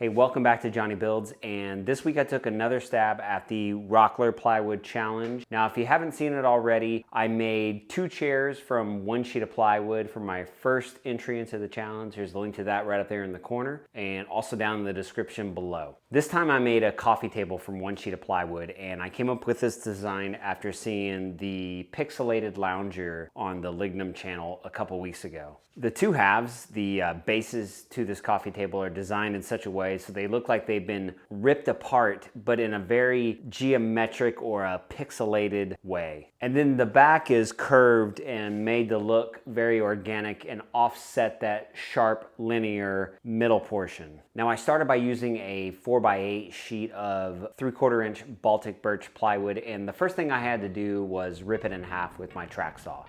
Hey, welcome back to Jonny Builds, and this week I took another stab at the Rockler Plywood Challenge. Now, if you haven't seen it already, I made 2 chairs from 1 sheet of plywood for my first entry into the challenge. There's a link to that right up there in the corner, and also down in the description below. This time I made a coffee table from 1 sheet of plywood, and I came up with this design after seeing the pixelated lounger on the Lignum channel a couple weeks ago. The 2 halves, the bases to this coffee table, are designed in such a way so they look like they've been ripped apart, but in a very geometric or a pixelated way. And then the back is curved and made to look very organic and offset that sharp linear middle portion. Now, I started by using a 4x8 sheet of 3/4 inch baltic birch plywood, and the first thing I had to do was rip it in half with my track saw.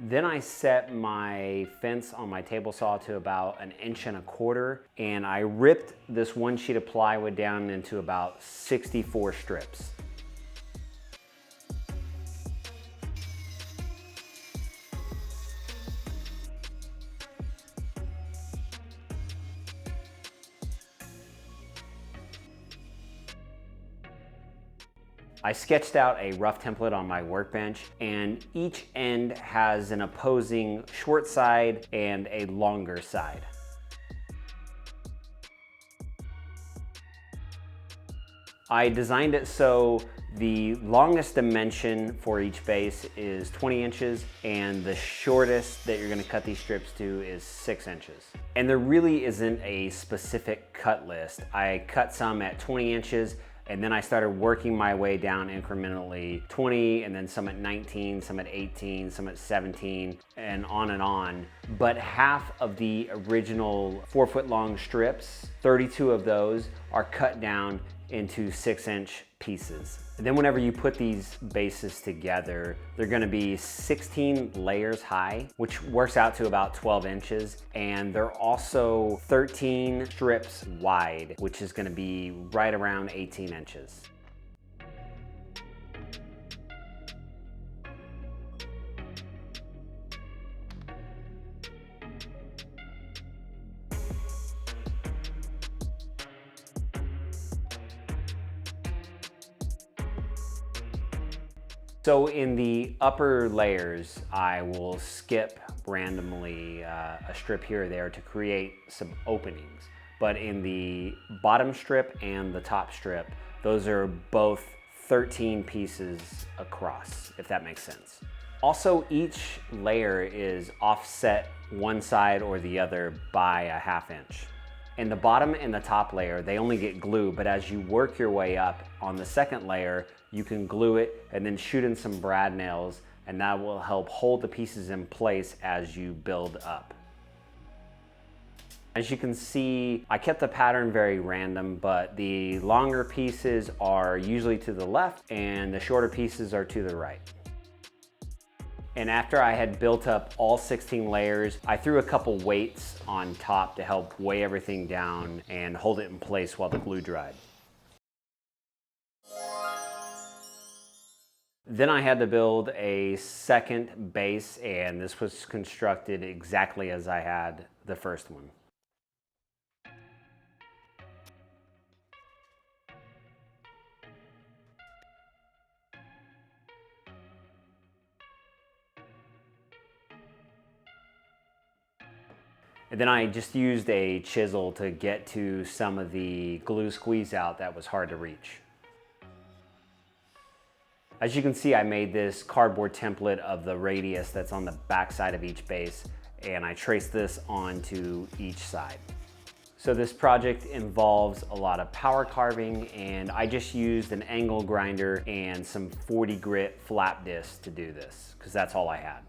Then I set my fence on my table saw to about 1.25 inches, and I ripped this 1 sheet of plywood down into about 64 strips. I sketched out a rough template on my workbench, and each end has an opposing short side and a longer side. I designed it so the longest dimension for each base is 20 inches and the shortest that you're going to cut these strips to is 6 inches. And there really isn't a specific cut list. I cut some at 20 inches and then I started working my way down incrementally, 20, and then some at 19, some at 18, some at 17, and on. But half of the original 4-foot long strips, 32 of those, are cut down into 6-inch pieces. And then whenever you put these bases together, they're gonna be 16 layers high, which works out to about 12 inches. And they're also 13 strips wide, which is gonna be right around 18 inches. So in the upper layers, I will skip randomly a strip here or there to create some openings. But in the bottom strip and the top strip, those are both 13 pieces across, if that makes sense. Also, each layer is offset one side or the other by a 1/2 inch. In the bottom and the top layer, they only get glue, but as you work your way up on the second layer, you can glue it and then shoot in some brad nails, and that will help hold the pieces in place as you build up. As you can see, I kept the pattern very random, but the longer pieces are usually to the left and the shorter pieces are to the right. And after I had built up all 16 layers, I threw a couple weights on top to help weigh everything down and hold it in place while the glue dried. Then I had to build a second base, and this was constructed exactly as I had the first one. And then I just used a chisel to get to some of the glue squeeze out that was hard to reach. As you can see, I made this cardboard template of the radius that's on the back side of each base, and I traced this onto each side. So this project involves a lot of power carving, and I just used an angle grinder and some 40 grit flap discs to do this, because that's all I had.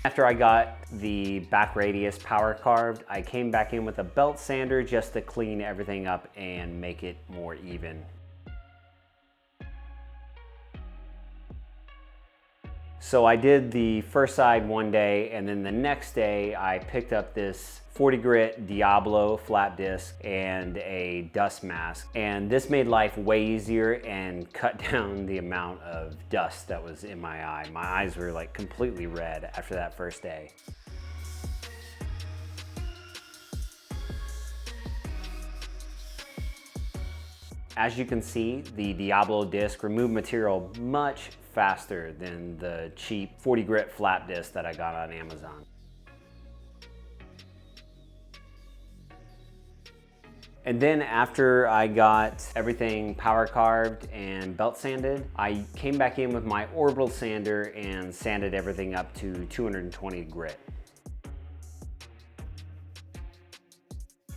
After I got the back radius power carved, I came back in with a belt sander just to clean everything up and make it more even. So I did the first side one day, and then the next day I picked up this 40 grit Diablo flat disc and a dust mask. And this made life way easier and cut down the amount of dust that was in my eye. My eyes were like completely red after that first day. As you can see, the Diablo disc removed material much faster than the cheap 40 grit flat disc that I got on Amazon. And then after I got everything power carved and belt sanded, I came back in with my orbital sander and sanded everything up to 220 grit.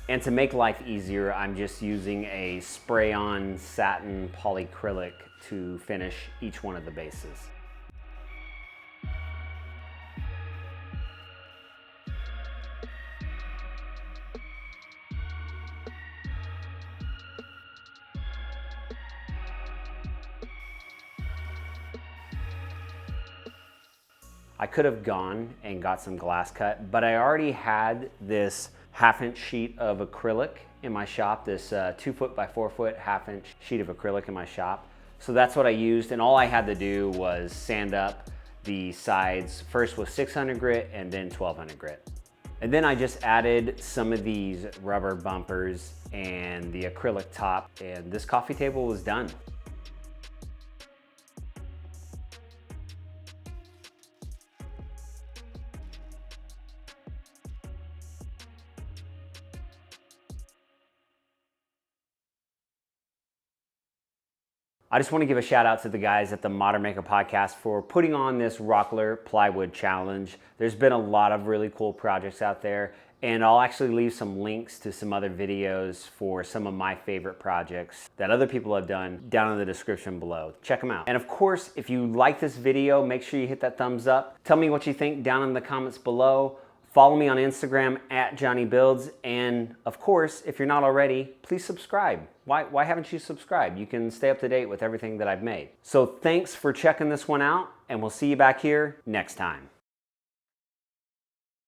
And to make life easier, I'm just using a spray-on satin polyacrylic to finish each one of the bases. I could have gone and got some glass cut, but I already had this 1/2 inch sheet of acrylic in my shop, this 2 foot by 4 foot 1/2 inch sheet of acrylic in my shop. So that's what I used, and all I had to do was sand up the sides, first with 600 grit and then 1200 grit. And then I just added some of these rubber bumpers and the acrylic top, and this coffee table was done. I just want to give a shout out to the guys at the Modern Maker Podcast for putting on this Rockler Plywood Challenge. There's been a lot of really cool projects out there, and I'll actually leave some links to some other videos for some of my favorite projects that other people have done down in the description below. Check them out. And of course, if you like this video, make sure you hit that thumbs up. Tell me what you think down in the comments below. Follow me on Instagram at Jonny Builds, and of course, if you're not already, please subscribe. Why haven't you subscribed? You can stay up to date with everything that I've made. So thanks for checking this one out, and we'll see you back here next time.